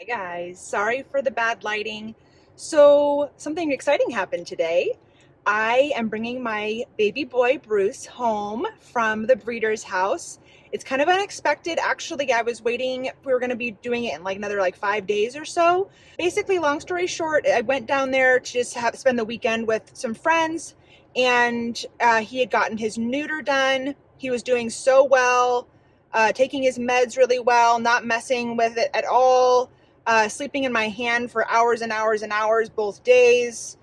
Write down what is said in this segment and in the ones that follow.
Hey guys, sorry for the bad lighting. So, something exciting happened today. I am bringing my baby boy Bruce home from the breeder's house. It's kind of unexpected. Actually, I was waiting. We were going to be doing it in like another 5 days or so. Basically, long story short, I went down there to just spend the weekend with some friends, and he had gotten his neuter done. He was doing so well, taking his meds really well, not messing with it at all, sleeping in my hand for hours and hours and hours, both days,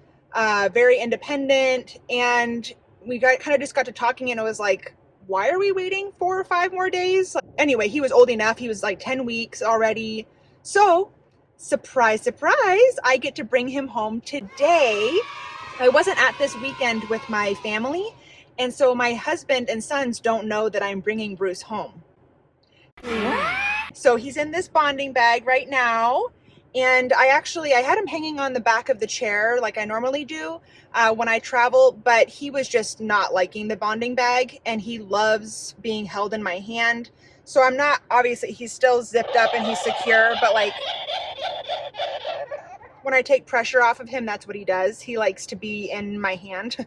very independent. And we kind of just got to talking, and it was like, why are we waiting 4 or 5 more days? Anyway, he was old enough. He was like 10 weeks already. So, surprise, surprise, I get to bring him home today. I wasn't at this weekend with my family, and so my husband and sons don't know that I'm bringing Bruce home. So he's in this bonding bag right now. And I had him hanging on the back of the chair like I normally do when I travel, but he was just not liking the bonding bag, and he loves being held in my hand. So I'm not, obviously, he's still zipped up and he's secure, but like when I take pressure off of him, that's what he does. He likes to be in my hand.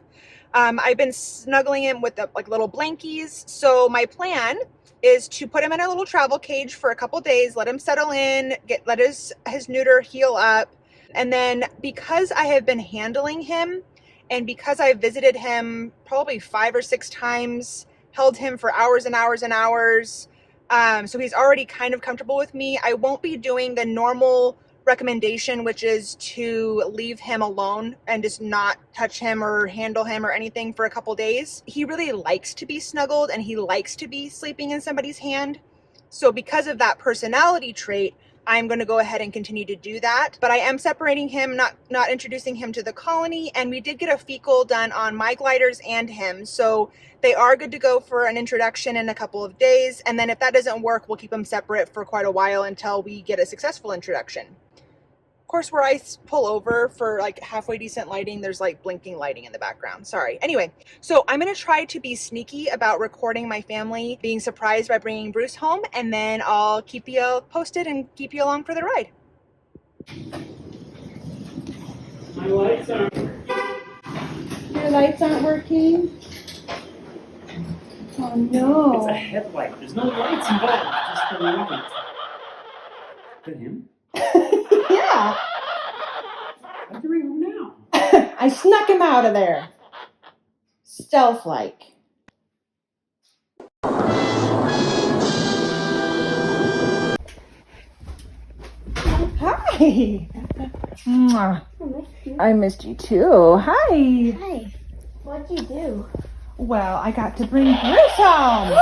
I've been snuggling him with the little blankies. So my plan is to put him in a little travel cage for a couple days, let him settle in, let his neuter heal up. And then because I have been handling him, and because I visited him probably 5 or 6 times, held him for hours and hours and hours, so he's already kind of comfortable with me. I won't be doing the normal recommendation, which is to leave him alone and just not touch him or handle him or anything for a couple days. He really likes to be snuggled, and he likes to be sleeping in somebody's hand. So because of that personality trait, I'm going to go ahead and continue to do that. But I am separating him, not introducing him to the colony. And we did get a fecal done on my gliders and him. So they are good to go for an introduction in a couple of days. And then if that doesn't work, we'll keep them separate for quite a while until we get a successful introduction. Of course, where I pull over for halfway decent lighting, there's blinking lighting in the background. Sorry. Anyway, so I'm going to try to be sneaky about recording my family being surprised by bringing Bruce home, and then I'll keep you posted and keep you along for the ride. My lights aren't. Your lights aren't working? Oh no. It's a headlight. There's no lights involved. Just the light. Is that him? Yeah. How'd you bring him now? I snuck him out of there. Stealth-like. Hi. Mwah. I missed you too. Hi. Hi. What'd you do? Well, I got to bring Bruce home.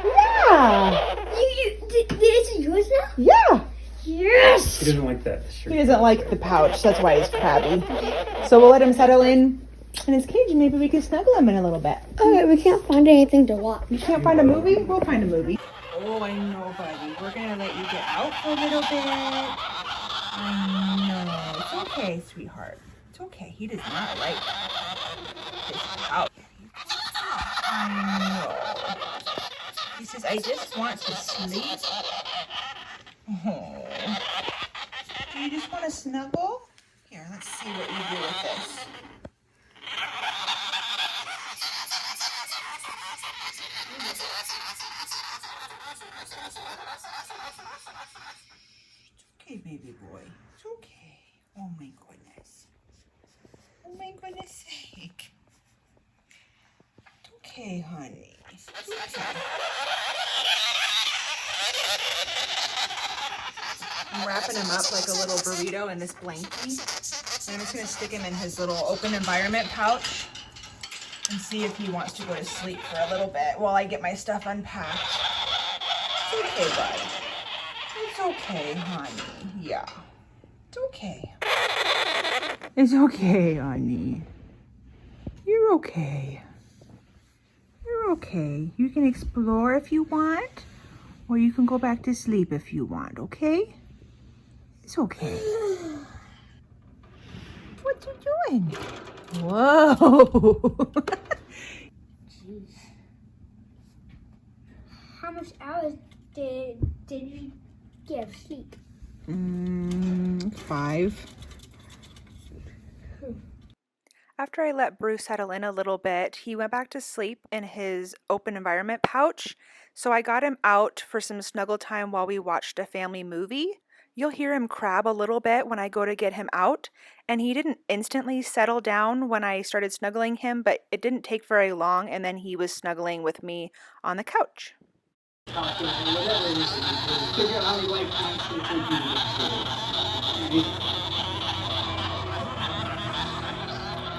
Yeah. Is it yours now? Yeah. Yes. He doesn't like that shirt. He doesn't like the pouch. That's why he's crabby. So we'll let him settle in his cage, and maybe we can snuggle him in a little bit. Okay, we can't find anything to watch. You can't find a movie? We'll find a movie. Oh, I know, buddy. We're going to let you get out for a little bit. I know. It's okay, sweetheart. It's okay. He does not like his pouch. I know. He says, I just want to sleep. Oh. Do you just want to snuggle? Here, let's see what you do with this. It's okay, baby boy. It's okay. Oh my goodness. Oh my goodness sake. It's okay, honey. It's okay. I'm wrapping him up like a little burrito in this blankie. And I'm just going to stick him in his little open environment pouch and see if he wants to go to sleep for a little bit while I get my stuff unpacked. It's okay, bud. It's okay, honey. Yeah. It's okay. It's okay, honey. You're okay. You're okay. You can explore if you want, or you can go back to sleep if you want, okay? It's okay. What you doing? Whoa. Jeez. How much hours did you get of sleep? 5. After I let Bruce settle in a little bit, he went back to sleep in his open environment pouch, so I got him out for some snuggle time while we watched a family movie. You'll hear him crab a little bit when I go to get him out, and he didn't instantly settle down when I started snuggling him, but it didn't take very long, and then he was snuggling with me on the couch. Talking or whatever it is that you do. Figure out how many lifetimes they could do this.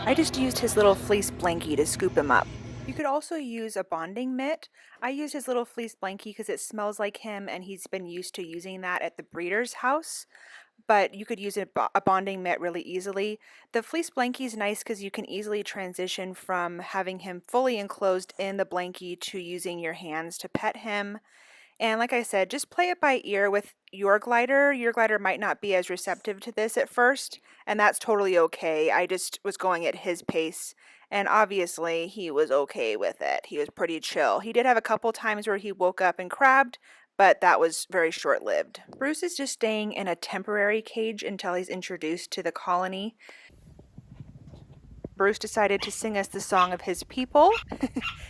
I just used his little fleece blankie to scoop him up. You could also use a bonding mitt. I used his little fleece blankie because it smells like him and he's been used to using that at the breeder's house. But you could use a bonding mitt really easily. The fleece blankie is nice because you can easily transition from having him fully enclosed in the blankie to using your hands to pet him. And like I said, just play it by ear with your glider. Your glider might not be as receptive to this at first, and that's totally okay. I just was going at his pace, and obviously he was okay with it. He was pretty chill. He did have a couple times where he woke up and crabbed, but that was very short-lived. Bruce is just staying in a temporary cage until he's introduced to the colony. Bruce decided to sing us the song of his people.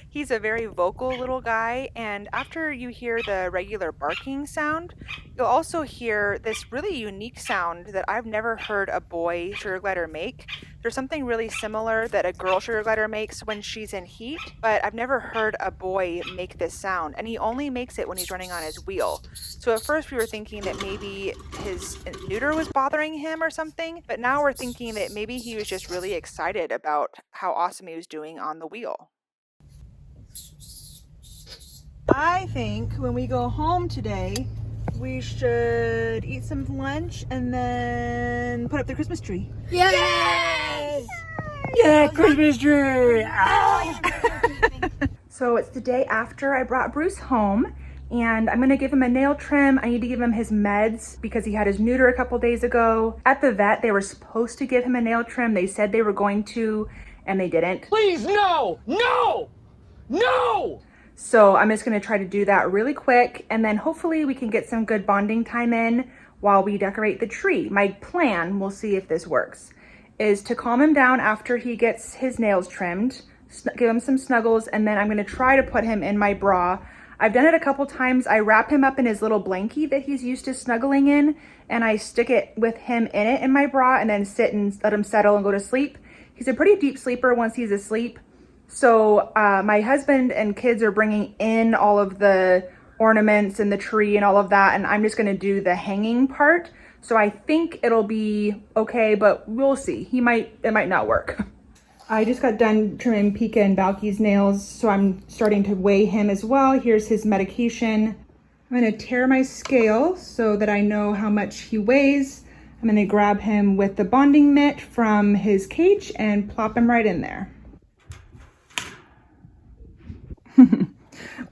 He's a very vocal little guy, and after you hear the regular barking sound, you'll also hear this really unique sound that I've never heard a boy sugar glider make. There's something really similar that a girl sugar glider makes when she's in heat, but I've never heard a boy make this sound, and he only makes it when he's running on his wheel. So at first we were thinking that maybe his neuter was bothering him or something, but now we're thinking that maybe he was just really excited about how awesome he was doing on the wheel. I think when we go home today, we should eat some lunch and then put up the Christmas tree. Yes! Yeah, Christmas tree! So it's the day after I brought Bruce home, and I'm gonna give him a nail trim. I need to give him his meds because he had his neuter a couple days ago. At the vet, they were supposed to give him a nail trim. They said they were going to, and they didn't. Please, no! No! No! So I'm just gonna try to do that really quick, and then hopefully we can get some good bonding time in while we decorate the tree. My plan, we'll see if this works, is to calm him down after he gets his nails trimmed, give him some snuggles, and then I'm gonna try to put him in my bra. I've done it a couple times. I wrap him up in his little blankie that he's used to snuggling in, and I stick it with him in it in my bra and then sit and let him settle and go to sleep. He's a pretty deep sleeper once he's asleep. So my husband and kids are bringing in all of the ornaments and the tree and all of that, and I'm just gonna do the hanging part. So I think it'll be okay, but we'll see. It might not work. I just got done trimming Pika and Balky's nails, so I'm starting to weigh him as well. Here's his medication. I'm gonna tear my scale so that I know how much he weighs. I'm gonna grab him with the bonding mitt from his cage and plop him right in there.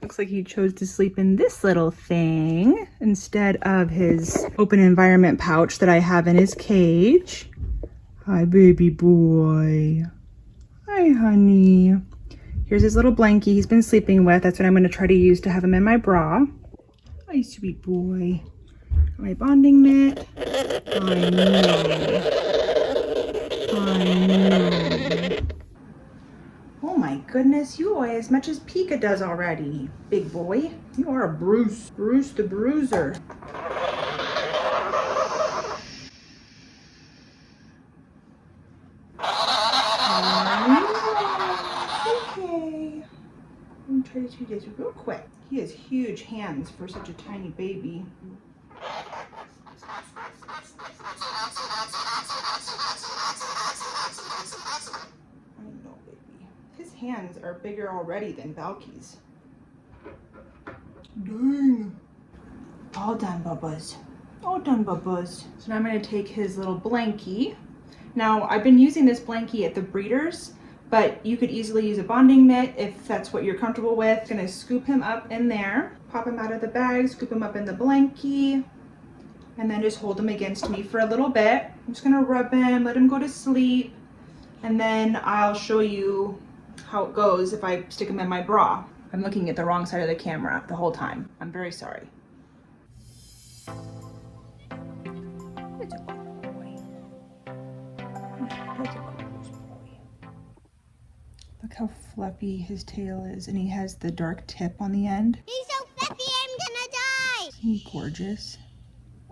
Looks like he chose to sleep in this little thing instead of his open environment pouch that I have in his cage. Hi, baby boy. Hi, honey. Here's his little blankie he's been sleeping with. That's what I'm going to try to use to have him in my bra. Hi, sweet boy. My bonding mitt. I know. I know. Oh my goodness, you weigh as much as Pika does already, big boy. You are a Bruce. Bruce the Bruiser. Okay. Let me try to do this real quick. He has huge hands for such a tiny baby. I know, baby. His hands are bigger already than Balky's. Dang. All done, Bubba's. All done, Bubba's. So now I'm going to take his little blankie. Now, I've been using this blankie at the breeders, but you could easily use a bonding mitt if that's what you're comfortable with. I'm going to scoop him up in there, pop him out of the bag, scoop him up in the blankie, and then just hold him against me for a little bit. I'm just going to rub him, let him go to sleep, and then I'll show you how it goes if I stick him in my bra. I'm looking at the wrong side of the camera the whole time. I'm very sorry. Look how fluffy his tail is, and he has the dark tip on the end. He's so fluffy, I'm gonna die. Isn't he gorgeous?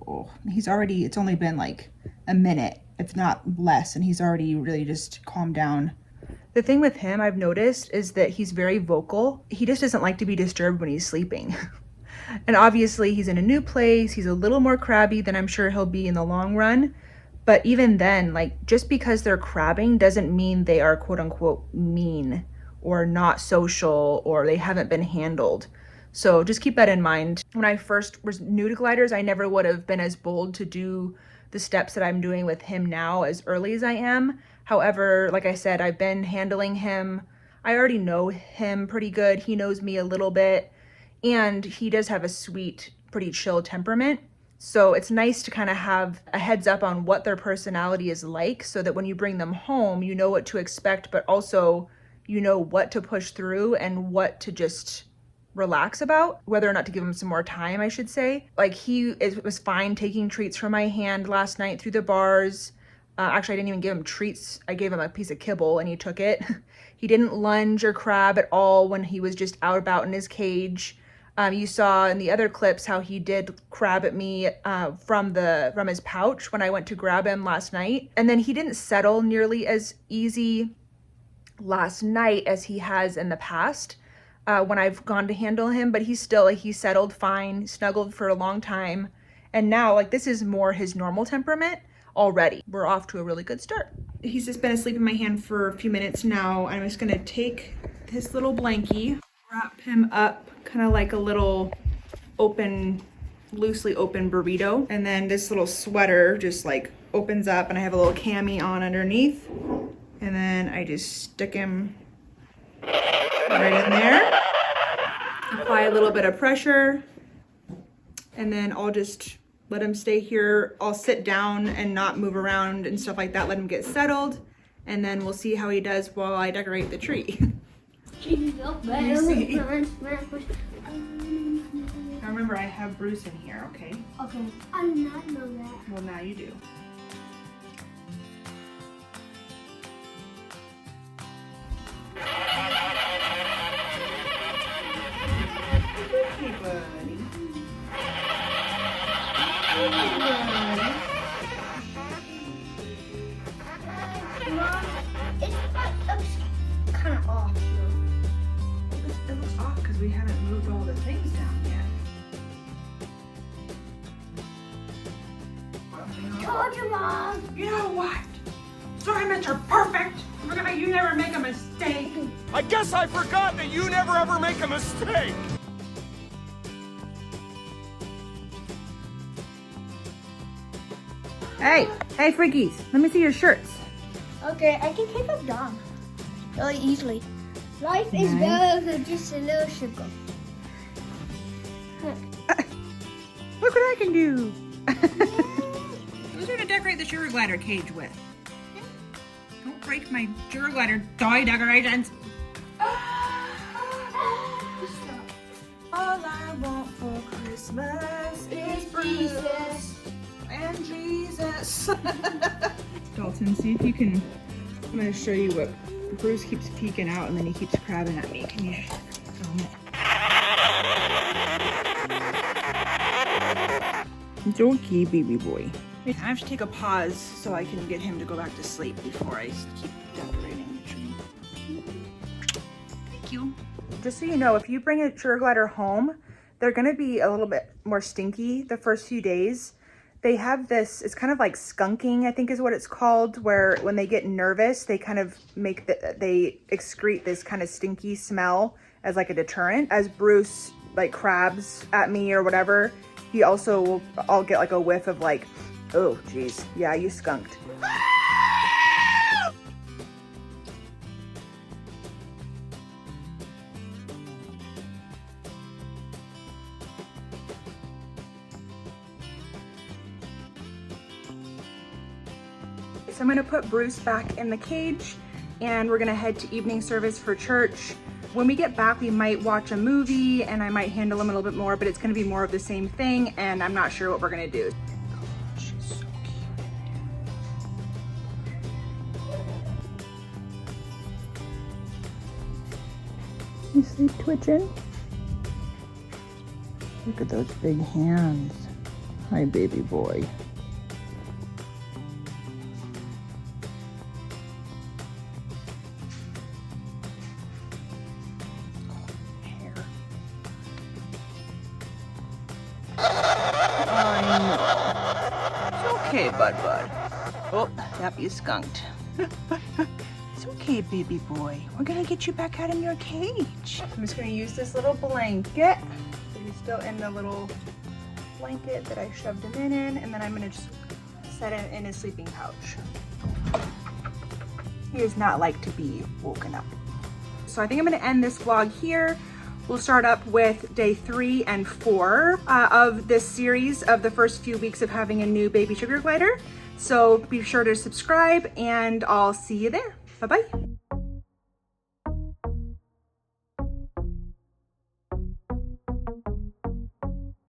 Oh, it's only been like a minute, if not less, and he's already really just calmed down. The thing with him I've noticed is that he's very vocal. He just doesn't like to be disturbed when he's sleeping. And obviously he's in a new place. He's a little more crabby than I'm sure he'll be in the long run. But even then, like, just because they're crabbing doesn't mean they are quote unquote mean or not social or they haven't been handled. So just keep that in mind. When I first was new to gliders, I never would have been as bold to do the steps that I'm doing with him now as early as I am. However, like I said, I've been handling him. I already know him pretty good. He knows me a little bit, and he does have a sweet, pretty chill temperament. So it's nice to kind of have a heads up on what their personality is like so that when you bring them home, you know what to expect, but also you know what to push through and what to just relax about, whether or not to give him some more time, I should say. Like was fine taking treats from my hand last night through the bars. Actually, I didn't even give him treats. I gave him a piece of kibble and he took it. He didn't lunge or crab at all when he was just out about in his cage. You saw in the other clips how he did crab at me from his pouch when I went to grab him last night. And then he didn't settle nearly as easy last night as he has in the past when I've gone to handle him, but he settled fine, snuggled for a long time. And now, like, this is more his normal temperament already. We're off to a really good start. He's just been asleep in my hand for a few minutes now. I'm just gonna take this little blankie, wrap him up kind of like a little loosely open burrito. And then this little sweater just like opens up and I have a little cami on underneath. And then I just stick him right in there. Apply a little bit of pressure. And then I'll just let him stay here. I'll sit down and not move around and stuff like that. Let him get settled. And then we'll see how he does while I decorate the tree. Now remember, I have Bruce in here, okay? Okay, I did not know that. Well, now you do. Hey, buddy. Hey, buddy. Mom, it looks kind of off. It looks off because we haven't moved all the things down yet. Told you, Mom. You know what? Sorry, Mr. Perfect. You never make a mistake. I guess I forgot that you never ever make a mistake. Hey, freakies. Let me see your shirts. Okay, I can take them down really easily. Life is better than just a little sugar. Look what I can do. Those are to decorate the sugar glider cage with. Don't break my sugar glider toy decorations. All I want for Christmas is Bruce and Jesus. Dalton, see if you can. I'm going to show you what Bruce keeps peeking out and then he keeps crabbing at me. Can you film it? It's okay, baby boy. I have to take a pause so I can get him to go back to sleep before I keep decorating the tree. Thank you. Just so you know, if you bring a sugar glider home, they're going to be a little bit more stinky the first few days. They have this, it's kind of like skunking, I think is what it's called, where when they get nervous, they kind of they excrete this kind of stinky smell as like a deterrent. As Bruce like crabs at me or whatever, he also I'll get like a whiff of like, oh geez, yeah, you skunked. So I'm gonna put Bruce back in the cage and we're gonna head to evening service for church. When we get back, we might watch a movie and I might handle him a little bit more, but it's gonna be more of the same thing and I'm not sure what we're gonna do. Oh, she's so cute. You sleep twitching? Look at those big hands. Hi, baby boy. Hair. I know. It's okay, Bud. Oh, yep, you skunked. It's okay, baby boy. We're gonna get you back out in your cage. I'm just gonna use this little blanket. So he's still in the little blanket that I shoved him in, and then I'm gonna just set him in his sleeping pouch. He does not like to be woken up. So I think I'm gonna end this vlog here. We'll start up with day 3 and 4 of this series of the first few weeks of having a new baby sugar glider. So be sure to subscribe, and I'll see you there. Bye-bye.